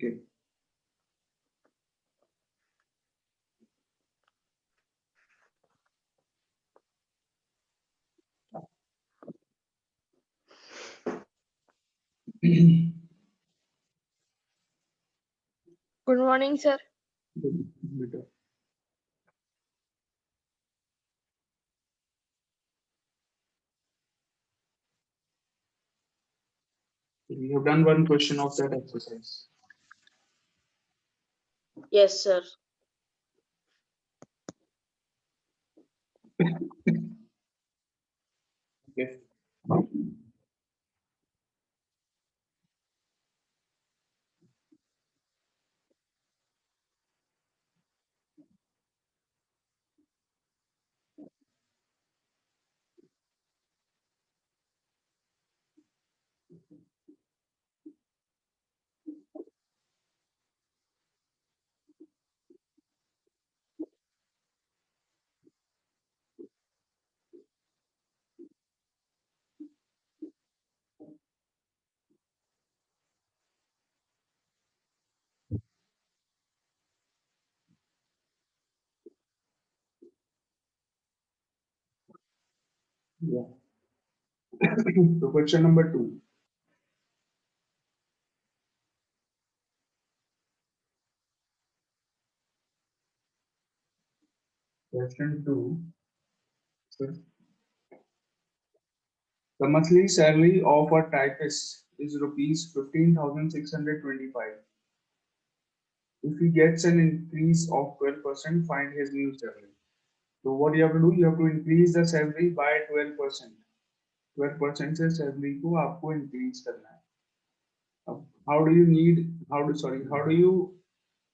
Okay. Good morning, sir. Better. We have done one question of that exercise. Yes, sir. Okay. Yeah. So question number 2. Question 2. So the monthly salary of a typist is rupees 15,625. If he gets an increase of 12%, find his new salary. So what you have to do, you have to increase the salary by 12%. 12% से salary को आपको increase करना है. अब how do you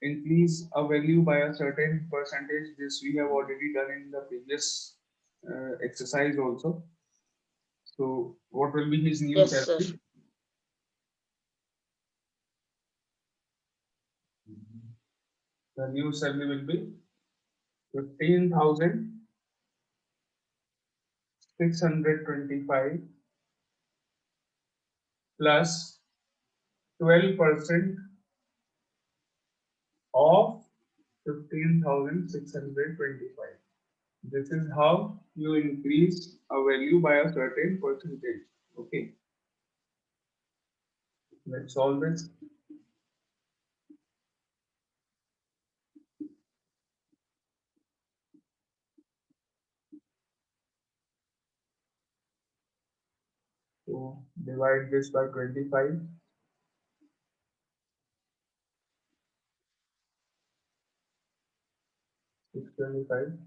increase a value by a certain percentage? This we have already done in the previous exercise also. So what will be his new Yes, sir. salary? The new salary will be 15,625 plus 12% of 15,625. This is how you increase a value by a certain percentage. Okay, let's solve this. So divide this by 25. 625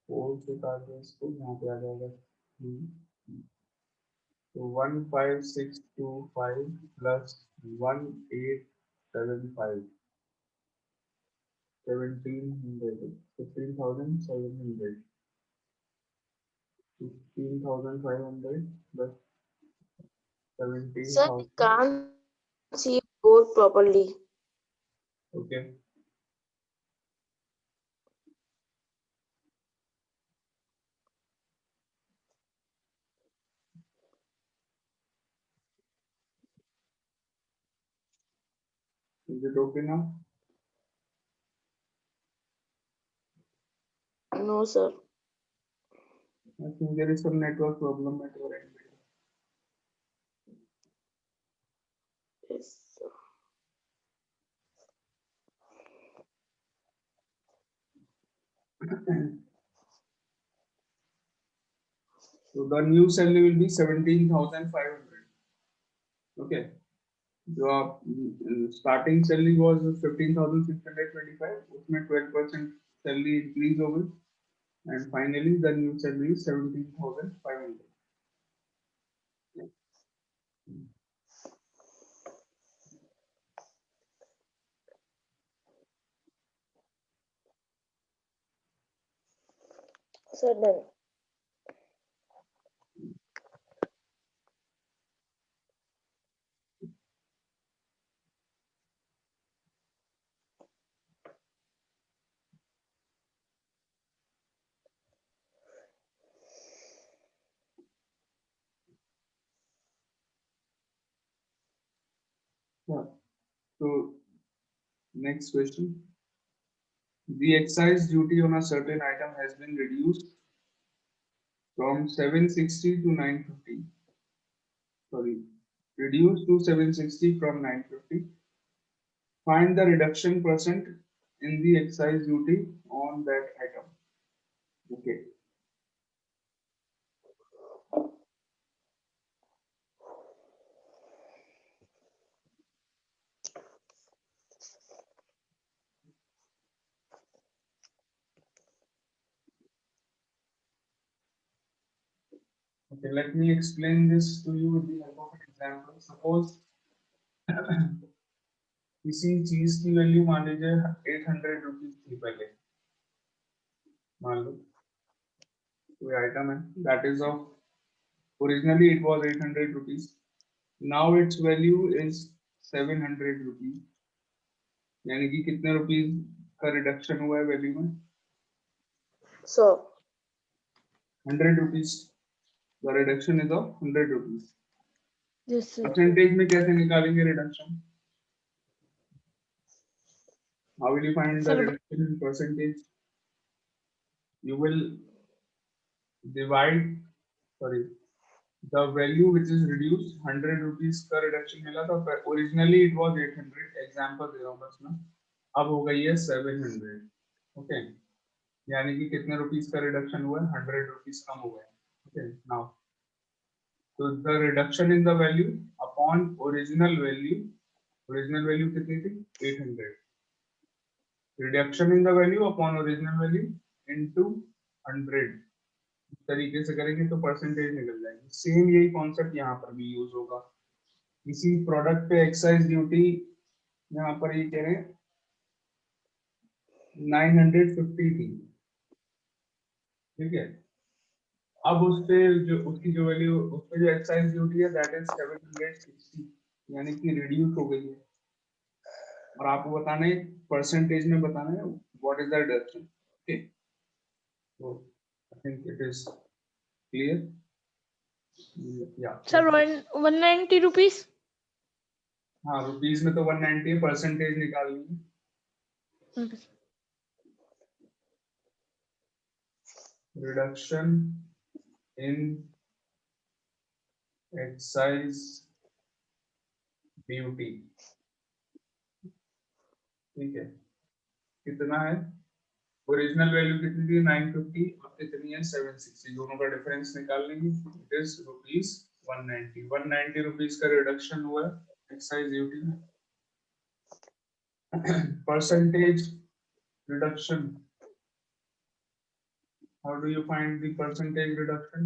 4 से काट दें इसको, यहाँ पे आ जाएगा 3. So 15625 plus 1875, 1700, 15,700, 15,500 plus Sir, I 17,000. can't see board properly. Okay. Is it okay now? No, sir. I think there is some network problem at your end. Yes, sir. So the new salary will be 17,500. Okay. Your starting salary was 15,625. उसमें 12% salary increase over, and finally the new salary is 17,500. Sir, done. Yeah. So Next question. The excise duty on a certain item has been reduced from 760 to 950. Sorry, reduced to 760 from 950. Find the reduction percent in the excise duty on that item. Okay. Okay, let me explain this to you with the help of an example. Suppose किसी चीज की value मान लीजिए 800 rupees थी पहले, मान लो कोई item है that is of originally it was 800 rupees, now it's value is 700 rupees, यानी कि कितने रुपीज का रिडक्शन हुआ है वैल्यू में? So 100 rupees. The reduction is of 100 rupees. Yes, sir. Percentage में कैसे निकालेंगे reduction? How will you find the Sir, reduction in percentage? You will divide, sorry, the value which is reduced 100 rupees का reduction मिला था, originally it was 800, example दे रहा हूँ बस मैं, अब हो गई है 700. ओके, यानी कि कितने रुपीस का रिडक्शन हुआ है? 100 रुपीस कम हुआ है. Okay, now so the reduction in the value upon original value कितनी थी? 800. Reduction in the value upon original value into 100. इस तरीके से करेंगे तो परसेंटेज निकल जाएगी. सेम यही कॉन्सेप्ट यहाँ पर भी यूज होगा. किसी प्रोडक्ट पे एक्साइज ड्यूटी यहाँ पर ये कह रहे हैं 950 थी, ठीक है. अब उस पे जो उसकी जो वैल्यू, उस पे जो एक्साइज ड्यूटी है दैट इज 760, यानी कि रिड्यूस हो गई है. और आपको बताना है परसेंटेज में बताना है what is the reduction. Okay, so I think it is clear. Yeah. sir, 190 rupees. हाँ, रुपीस में तो 190 है, परसेंटेज निकाल लीजिए. Okay. Reduction in excise duty, ठीक है. कितना है? ओरिजिनल वैल्यू कितनी थी? 950, और कितनी है? 760. दोनों का डिफरेंस निकाल लेंगे. It is rupees 190. 190 रुपीस का रिडक्शन हुआ है एक्साइज ड्यूटी में. Percentage reduction, how do you find the percentage reduction?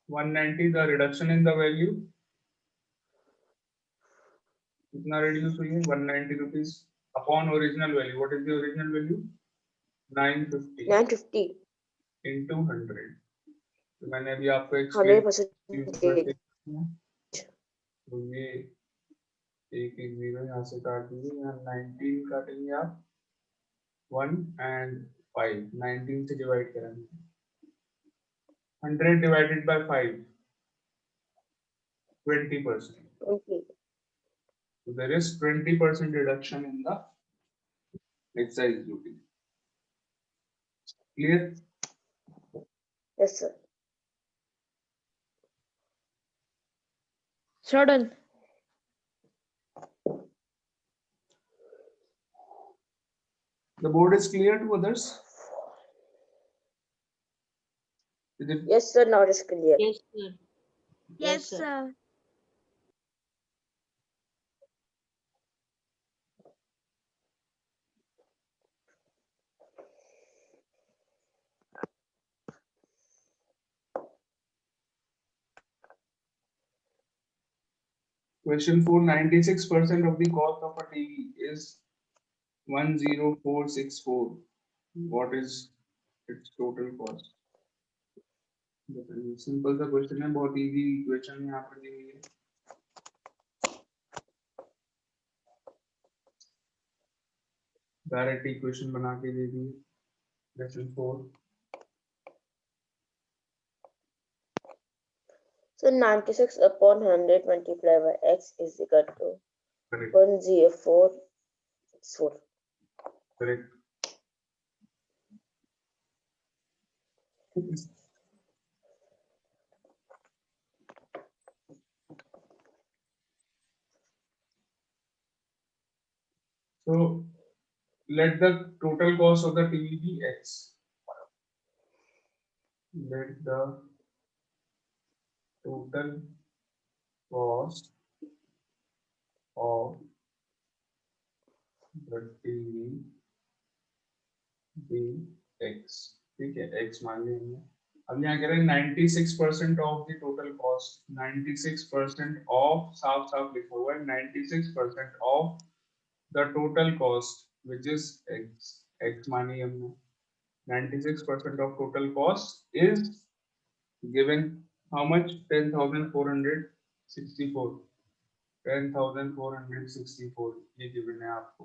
190, the reduction in the value कितना reduce हुई है? 190 rupees upon original value. What is the original value? 950 950 into 100. तो मैंने अभी आपको 100%. तो ये एक 0 यहाँ से काट दीजिए, यहाँ 19 काटेंगे आप, 1 and 5, 19 से डिवाइड करेंगे. 100 divided by 5, 20%. Okay. So there is 20% reduction in the excise duty. Clear? Yes, sir. Sure, done. The board is clear to others? Is it? Yes, sir. Now it is clear. Yes, sir. Yes, sir. Question 4, 96% of the cost of a TV is 10464. What is its total cost? बताइए. Simple सा question है, बहुत easy equation यहाँ पर दी हुई है. Direct equation बना के दे दी. Question 4. So 96 upon 100 multiplied by x is equal to Correct. 10464. Correct. So let the total cost of the TV be X. Let the total cost of the TV be X. ठीक है, X मान लिया हमने. अब यहाँ कह रहे हैं 96% of the total cost. 96% of, साफ साफ लिखा हुआ है, 96% of the total cost which is X. X मानी हमने. 96% of total cost is given how much? 10,464. 10,464 ये given है आपको.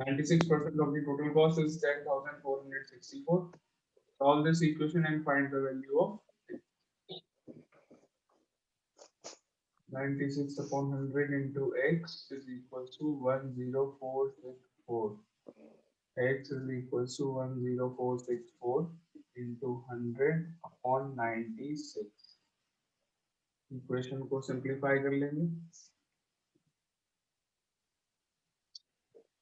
96% of the total cost is 10,464. Solve this equation and find the value of 96 upon 100 into x is equal to 10464. X is equal to 10464 into 100 upon 96. Equation को simplify कर लेंगे.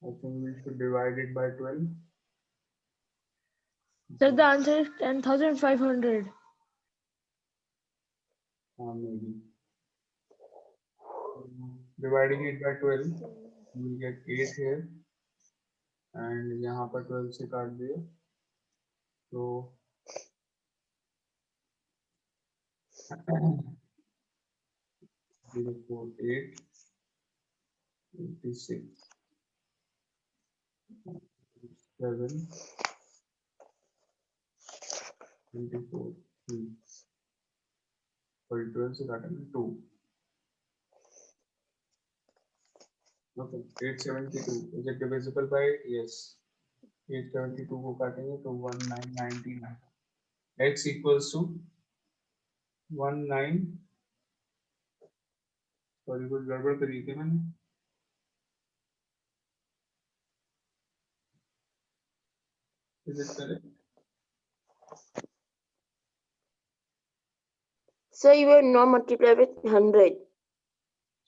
I think we should divide it by 12. Sir, the answer is 10,500. Maybe. Dividing it by 12, we get 8 here. And यहाँ पर 12 से काट दिया. So 048 86 7 24 3. Sorry, 12 से काटेंगे 2. Okay, 872. Is it divisible by 8? Yes. 872 को काटेंगे तो 1999. X equals to 19. सॉरी कुछ गड़बड़ करी थी मैंने. Is it correct? So you will not multiply with 100.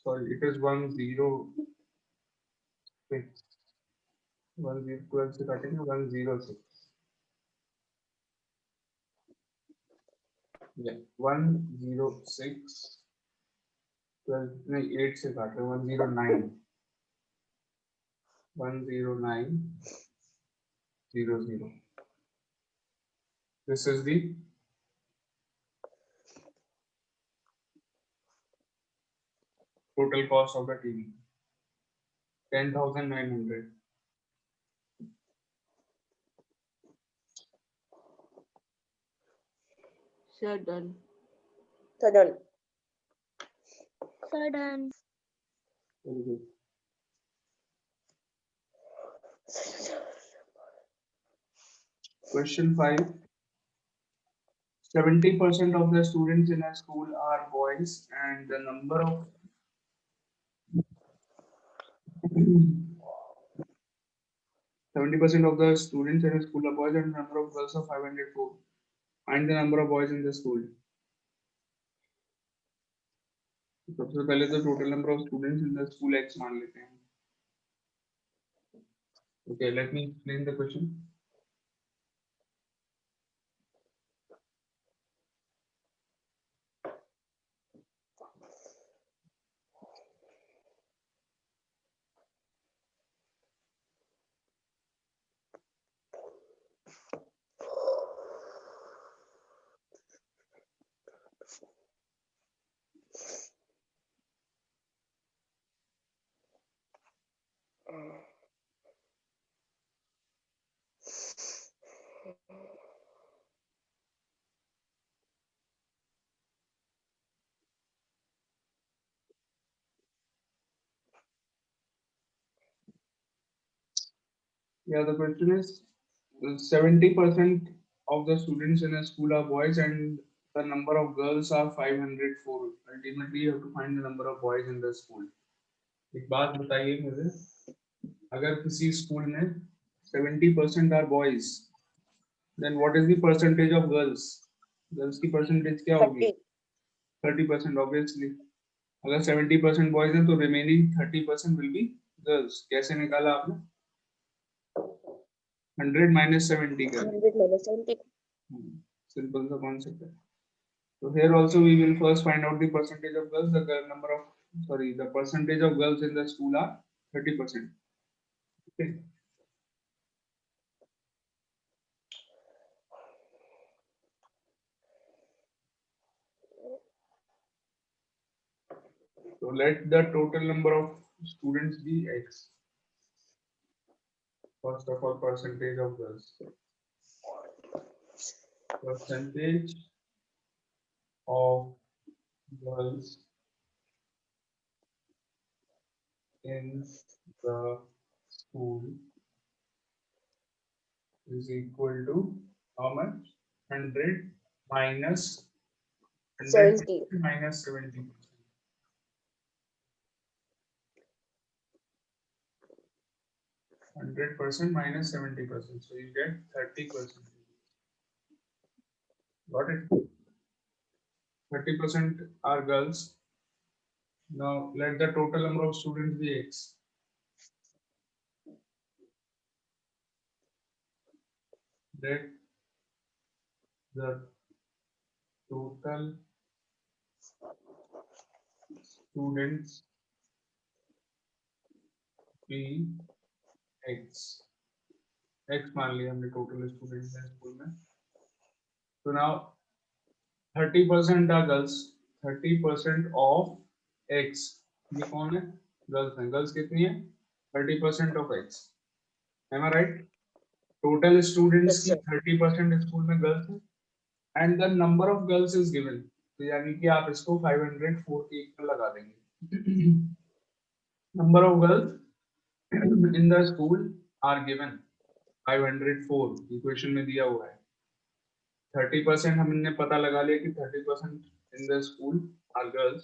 Sorry, it is 106. 12 से काटेंगे 106. Yeah, 106. 12 नहीं 8 से काट रहे 109. 10900. This is the total cost of the TV. 10,900. Sir, done. So done. Sir, done. Very good. Question 5. 70% of the students in a school are boys and the number of 70% of the students in a school are boys and the number of girls are 504. Find the number of boys in the school. सबसे पहले तो total number of students in the school X मान लेते हैं. Okay, let me explain the question. Yeah, the question is 70% of the students in a school are boys and the number of girls are 504. Ultimately, you have to find the number of boys in the school. एक बात बताइए मुझे, अगर किसी school में 70% are boys, then what is the percentage of girls? Girls की percentage क्या होगी? 30. 30% ऑब्वियसली। अगर 70% बॉयज हैं तो रिमेनिंग 30% विल बी गर्ल्स। कैसे निकाला आपने? 100 minus 70 कर 100 minus 70. सिंपल सा कॉन्सेप्ट है। So here also we will first find out the percentage of girls. The number of, sorry, the percentage of girls in the school are 30%. Okay. So let the total number of students be X. First of all, percentage of girls. Percentage of girls in the school is equal to how much? 100 minus 100 70. minus 70%. 100% minus 70%. So you get 30%. Got it? 30% are girls. Now let the total number of students be X. Let the total students be X. X मान लिया हमने total students हैं school में. So now 30% are girls. 30% of X. ये कौन है? Girls हैं. Girls कितनी है? 30% of X. Am I right? Total students Yes, की sir. 30% स्कूल में girls हैं. And the number of girls is given. तो यानी कि आप इसको 504 के इक्वल लगा देंगे. Number of girls in the school are given 504. Equation में दिया हुआ है. 30% हमने पता लगा लिया कि 30% in the school are girls.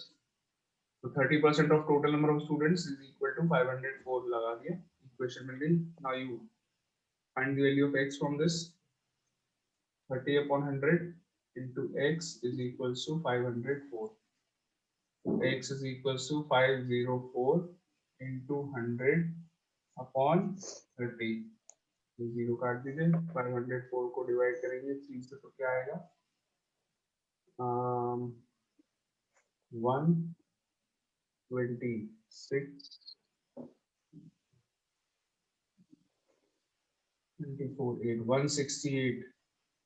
So 30% of total number of students is equal to 504 लगा दिया. Equation मिल गई. Now you find the value of X from this. 30 upon 100 into X is equals to 504. X is equals to 504 into 100 upon 30. 0 काट दीजिए. 504 को divide करेंगे 3 से तो क्या आएगा? 126 24 8 168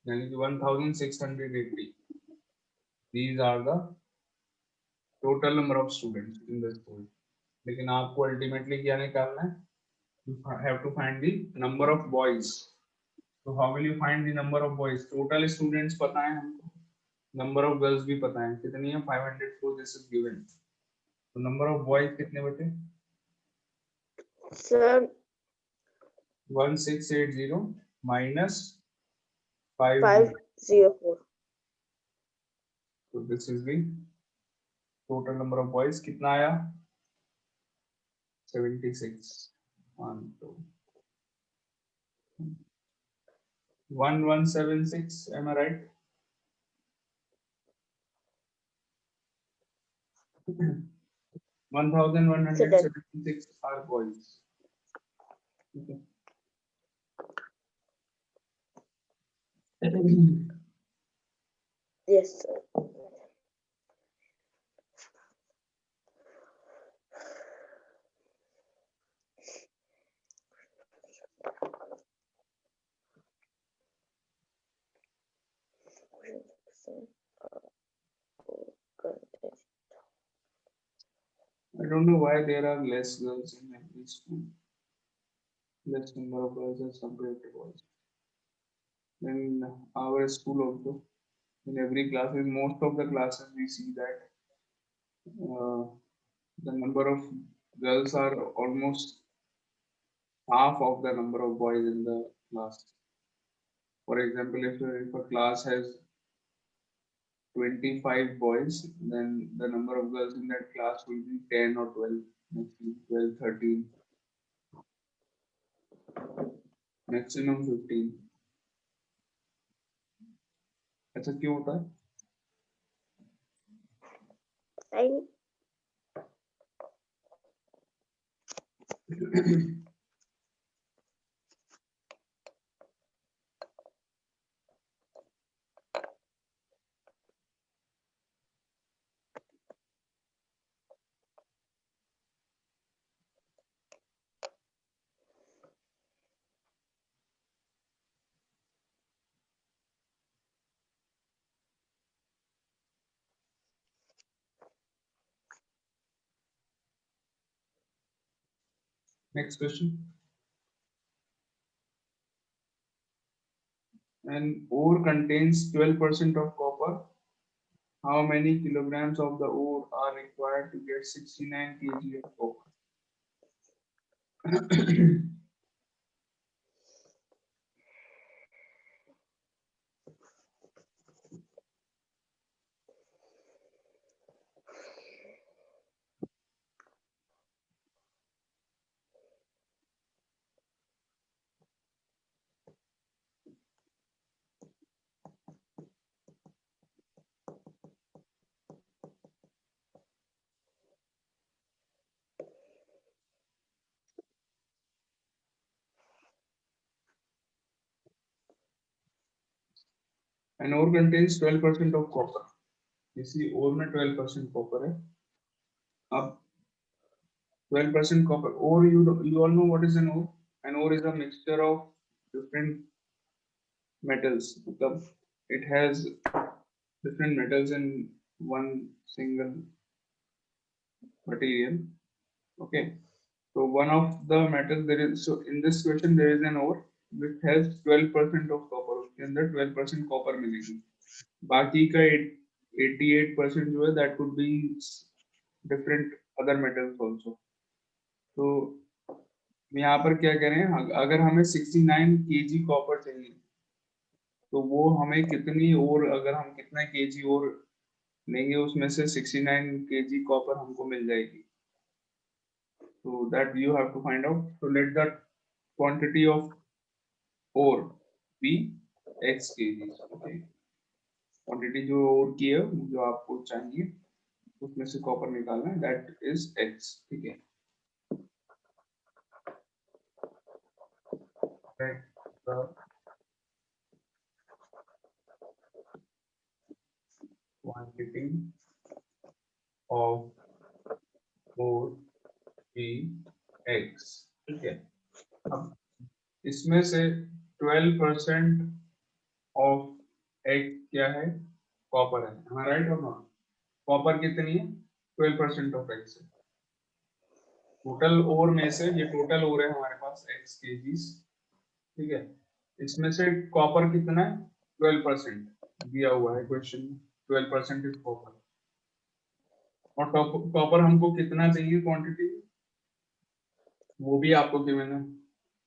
यानी कि 1680. These are the total number of students in the school. लेकिन आपको ultimately क्या निकालना है? You have to find the number of boys. So how will you find the number of boys? Total students पता है हमको. Number of girls भी पता है. कितनी है? 504. This is given. So number of boys कितने बचे? Sir, 1680 minus 5. 504. So this is the total number of boys. कितना आया? 76. 1 2 1176. Am I right? 1176 are boys. Okay. Yes, sir. I don't know why there are less girls in every school. Less number of girls as compared to boys. In our school also, in every class, in most of the classes, we see that the number of girls are almost half of the number of boys in the class. For example, if a class has 25 boys, then the number of girls in that class will be 10 or 12. 12, 13, maximum 15. ऐसा क्यों होता है? Time. Next question. An ore contains 12% of copper. How many kilograms of the ore are required to get 69 kg of copper? An ore contains 12% of copper. इसी ore में 12% copper है. अब 12% copper. Ore, you all know what is an ore? An ore is a mixture of different metals. मतलब it has different metals in one single material. Okay. So one of the metals there is, so in this question there is an ore which has 12% of copper. उसके अंदर 12% copper मिलेगी. बाकी का 88% जो है that could be different other metals also. तो यहाँ पर क्या कह रहे हैं, अगर हमें 69 kg कॉपर चाहिए तो वो हमें कितनी और, अगर हम कितना kg और लेंगे उसमें से 69 kg कॉपर हमको मिल जाएगी. So that you have to find out. So let the quantity of ore be x kgs. Okay. Quantity जो और की है जो आपको चाहिए उसमें से कॉपर निकालना है, दैट इज x. ठीक है. The quantity of ore be x. ठीक है. अब इसमें से 12% ऑफ x क्या है, कॉपर है. राइट और नॉट? कॉपर कितनी है? 12% ऑफ x है. टोटल ओर में से, ये टोटल ओर है हमारे पास x kgs. ठीक है. इसमें से कॉपर कितना है? 12% दिया हुआ है क्वेश्चन में. 12% इज कॉपर. और कॉपर हमको कितना चाहिए क्वांटिटी, वो भी आपको गिवन है.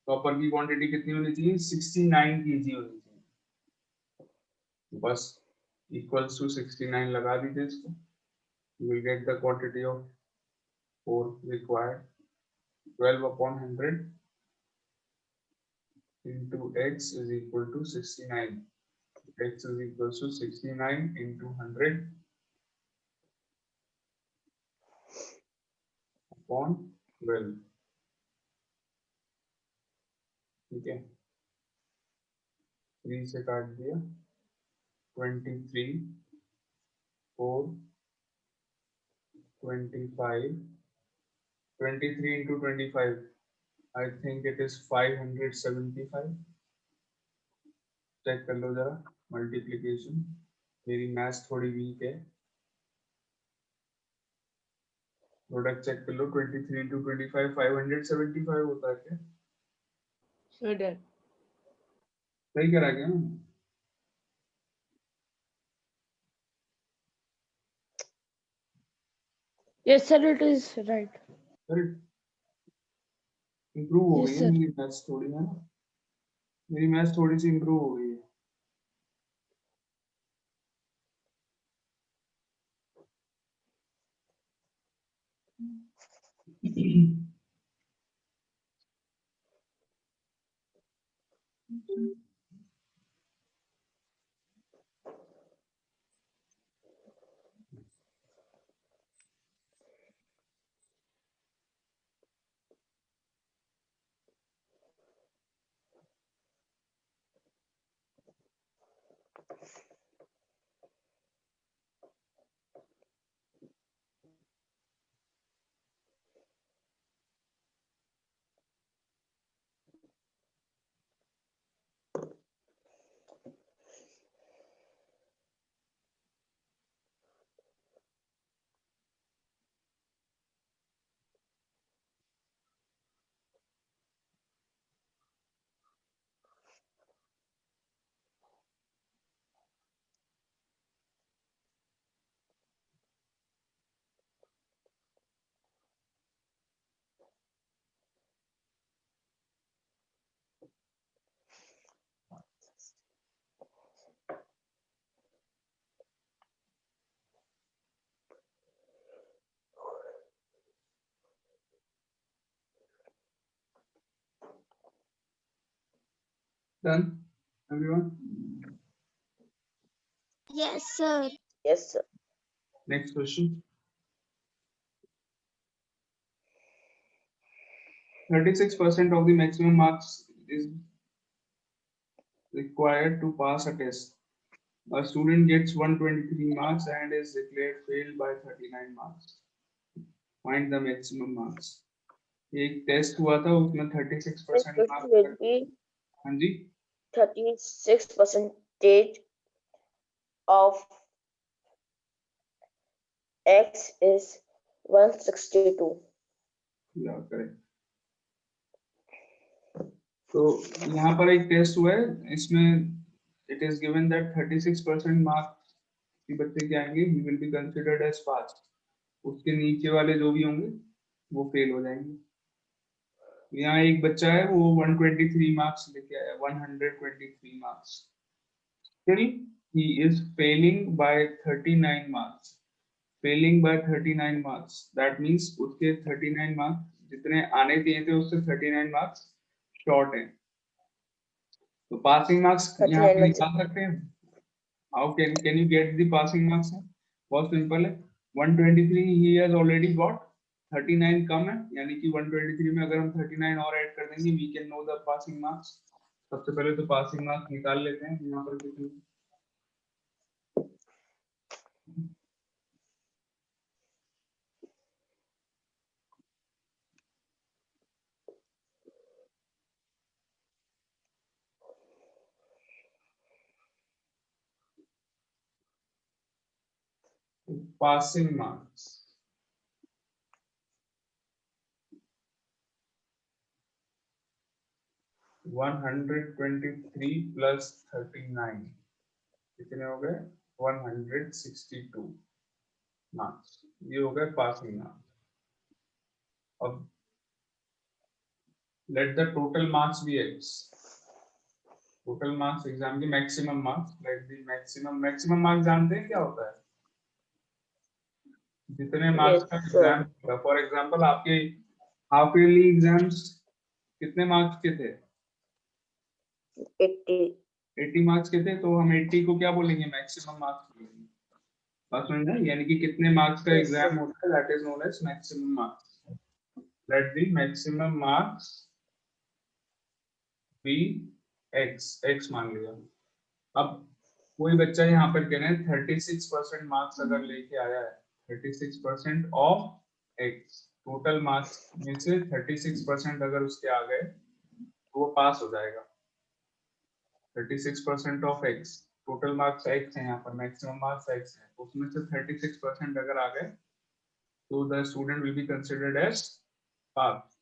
कॉपर की क्वांटिटी कितनी होनी चाहिए? 69 kg होनी चाहिए. बस इक्वल्स टू 69 लगा दीजिए इसको. you will get the quantity of ore required. 12 upon 100 into x is equal to 69. X is equal to 69 into 100 upon 12. ठीक है. 3 से काट दिया. 23 4 25. 23 into 25, I think it is 575. Check कर लो जरा मल्टीप्लिकेशन. मेरी मैथ्स थोड़ी वीक है. प्रोडक्ट चेक कर लो. 23 into 25 575 होता है क्या? Sure, Dad. सही करा क्या? Yes, sir, it is right. Improve हो Yes, गई है sir. मेरी मैथ्स थोड़ी, है ना? मेरी मैथ्स थोड़ी सी इम्प्रूव हो गई है. Done, everyone? Yes, sir. Yes, sir. Next question. 36% of the maximum marks is required to pass a test. A student gets 123 marks and is declared failed by 39 marks. Find the maximum marks. एक test हुआ था उसमें 36% Question marks. will be हाँ जी 36% of x is 162. या correct. तो यहाँ पर एक टेस्ट हुआ है, इसमें it is given that 36% marks की बच्चे के आएंगे, he will be considered as pass. उसके नीचे वाले जो भी होंगे वो फेल हो जाएंगे। यहाँ एक बच्चा है वो 123 मार्क्स लेके आया, 123 marks. Still he is failing by 39 marks. Failing by 39 marks. That means उसके 39 मार्क्स जितने आने चाहिए थे उससे 39 मार्क्स शॉर्ट हैं। तो पासिंग मार्क्स यहाँ पे निकाल सकते हैं। How can you get the passing marks? बहुत सिंपल है। 123 he has already got, 39 कम है, यानी कि 123 में अगर हम 39 और ऐड कर देंगे we can know the passing marks. सबसे पहले तो पासिंग मार्क्स निकाल लेते हैं। यहाँ पर कितने passing marks 123 plus 39 कितने हो गए 162 मार्क्स। ये हो गए पासिंग मार्क्स। अब let the total marks be x. Total marks exam की maximum marks, let the maximum marks जानते हैं क्या होता है? जितने मार्क्स का एग्जाम होगा। फॉर एग्जांपल आपके हाफ ईयरली एग्जाम्स कितने मार्क्स के थे? 80 मार्क्स के थे, तो हम 80 को क्या बोलेंगे? मैक्सिमम मार्क्स बोलेंगे। बात समझ में? यानी कि कितने मार्क्स का एग्जाम होता है, that is known as maximum marks. Let the maximum marks be x मान लिया। अब कोई बच्चा यहाँ पर कह रहे हैं 36% मार्क्स अगर लेके आया है, 36% ऑफ x, टोटल मार्क्स में से 36% अगर उसके आ गए तो वो पास हो जाएगा। 36% of x, total marks x है, यहाँ पर मैक्सिमम मार्क्स x है, उसमें से 36% अगर आ गए तो the student will be considered as pass.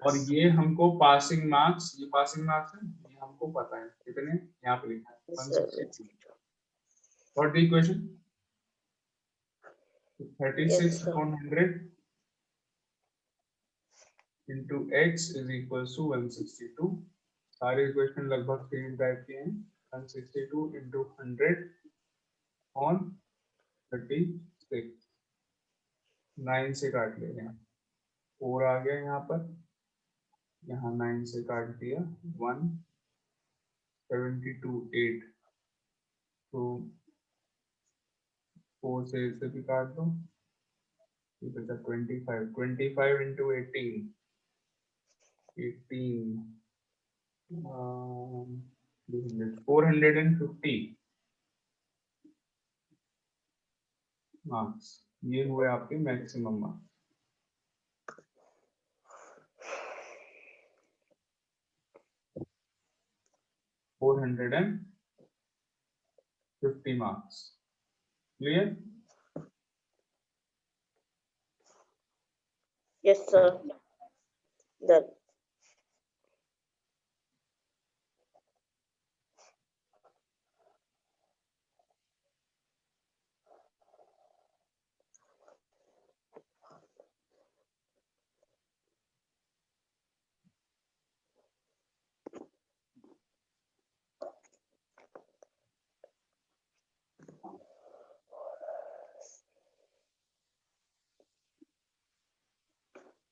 और ये हमको पासिंग मार्क्स, ये पासिंग मार्क्स है, ये हमको पता है कितने, यहाँ पे लिखा है 162। What the equation? 36 upon 100 into x is equals to 162। सारे इक्वेशन लगभग सेम टाइप के हैं। 162 into 100 on 36, 9 से काट ले रहे हैं। 4 आ गया यहाँ पर, यहाँ 9 से काट दिया 1 72 8, तो 4 से इसे भी काट दो, ये बचा 25 25 into 18 450 मार्क्स, ये हुए आपके maximum marks. For 450 marks, clear? Yes, sir. Done.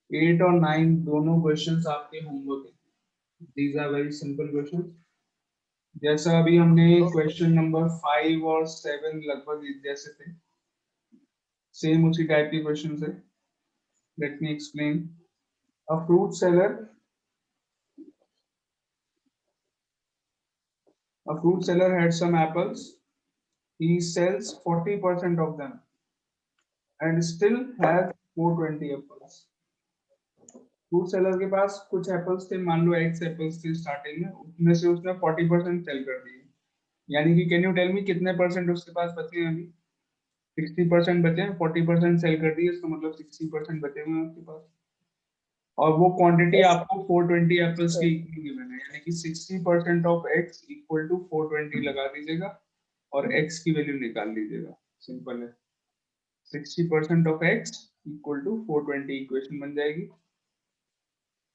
Eight और 9 दोनों क्वेश्चंस आपके होमवर्क है। These are very simple questions. जैसा अभी हमने क्वेश्चन नंबर 5 और 7 लगभग एक जैसे थे, सेम उसी टाइप के क्वेश्चंस है। Let me explain. A fruit seller had some apples. He sells 40% of them and still has 420 apples. Fruit seller के पास कुछ एप्पल्स थे, मान लो एक्स एप्पल्स थे स्टार्टिंग में, उसमें से उसने 40% सेल कर दिए, यानी कि कैन यू टेल मी कितने परसेंट उसके पास बचे हैं? अभी 60% बचे हैं, 40% सेल कर दिए, इसका मतलब 60% बचे हुए हैं उसके पास, और वो क्वांटिटी Yes, आपको 420 एप्पल्स sir. की इक्वल गिवन है, यानी कि 60% ऑफ एक्स इक्वल टू 420 लगा दीजिएगा और एक्स की वैल्यू निकाल लीजिएगा। सिंपल है, 60% of x equal to 420 equation बन जाएगी।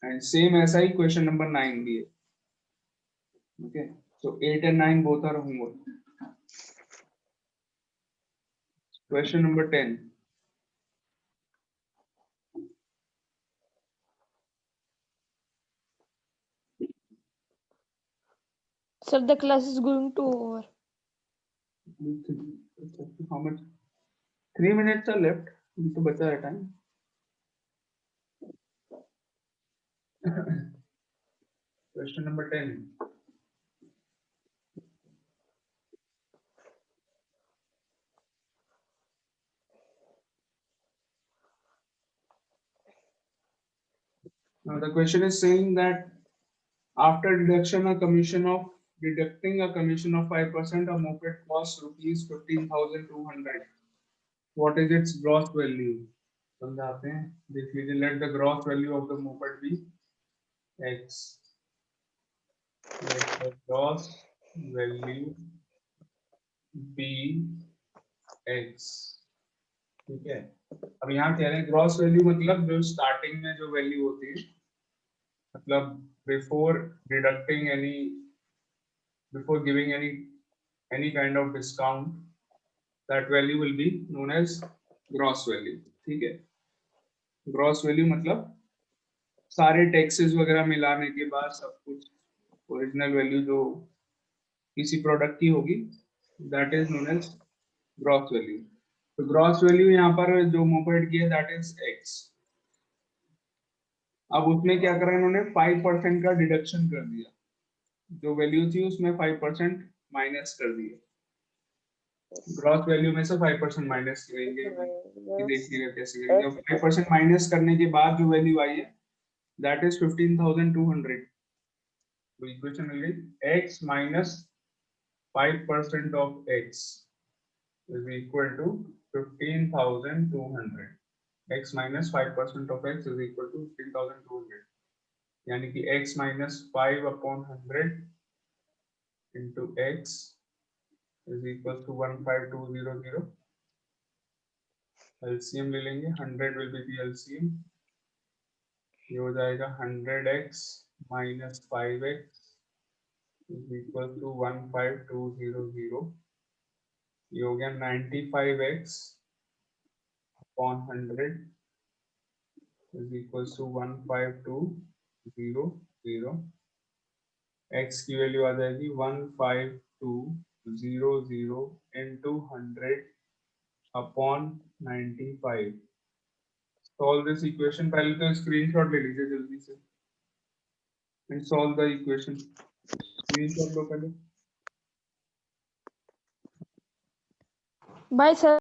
एंड सेम ऐसा ही क्वेश्चन नंबर 9 भी है। Okay, so 8 and 9 both are homework. Question number 10. Sir, the class is going to over. How much? 3 minutes are left. अभी तो बचा है time. Question number 10. Now the question is saying that after deducting a commission of 5%, a moped costs rupees 15,200. What is its gross value? समझाते हैं, देख लीजिए। Let the gross value of the moped be X. Let the gross value be X. ठीक है, अब यहाँ कह रहे हैं ग्रॉस वैल्यू मतलब जो स्टार्टिंग में जो वैल्यू होती है, मतलब before deducting any, before giving any kind of discount, that value will be known as gross value. ठीक है, ग्रॉस वैल्यू मतलब सारे टैक्सेस वगैरह मिलाने के बाद सब कुछ ओरिजिनल वैल्यू जो किसी प्रोडक्ट की होगी, that is known as gross value. तो ग्रॉस वैल्यू यहाँ पर जो मोपेड की है दैट इज एक्स। अब उसमें क्या करा इन्होंने, 5% का डिडक्शन कर दिया, जो वैल्यू थी उसमें 5% माइनस कर दिए। ग्रॉस वैल्यू में से 5% माइनस करेंगे, ये देखिएगा कैसे करेंगे। 5% माइनस करने के बाद जो वैल्यू आई है दैट इज 15,200। तो इक्वेशन मिल गई, x minus 5% of x is equal to 15,200। x minus 5% of x is equal to 15,200, यानी कि x minus 5/100 into x is equal to 15200। LCM ले लेंगे, 100 will be the LCM, ये हो जाएगा 100x minus 5x is equal to 15200। ये हो गया 95x upon 100 is equals to 152,0,0. x की वैल्यू आ जाएगी 152,000 into 100 upon 95. Solve this equation. पहले तो स्क्रीनशॉट ले लीजिए जल्दी से and solve the equation. Screenshot लो पहले. Bye, sir.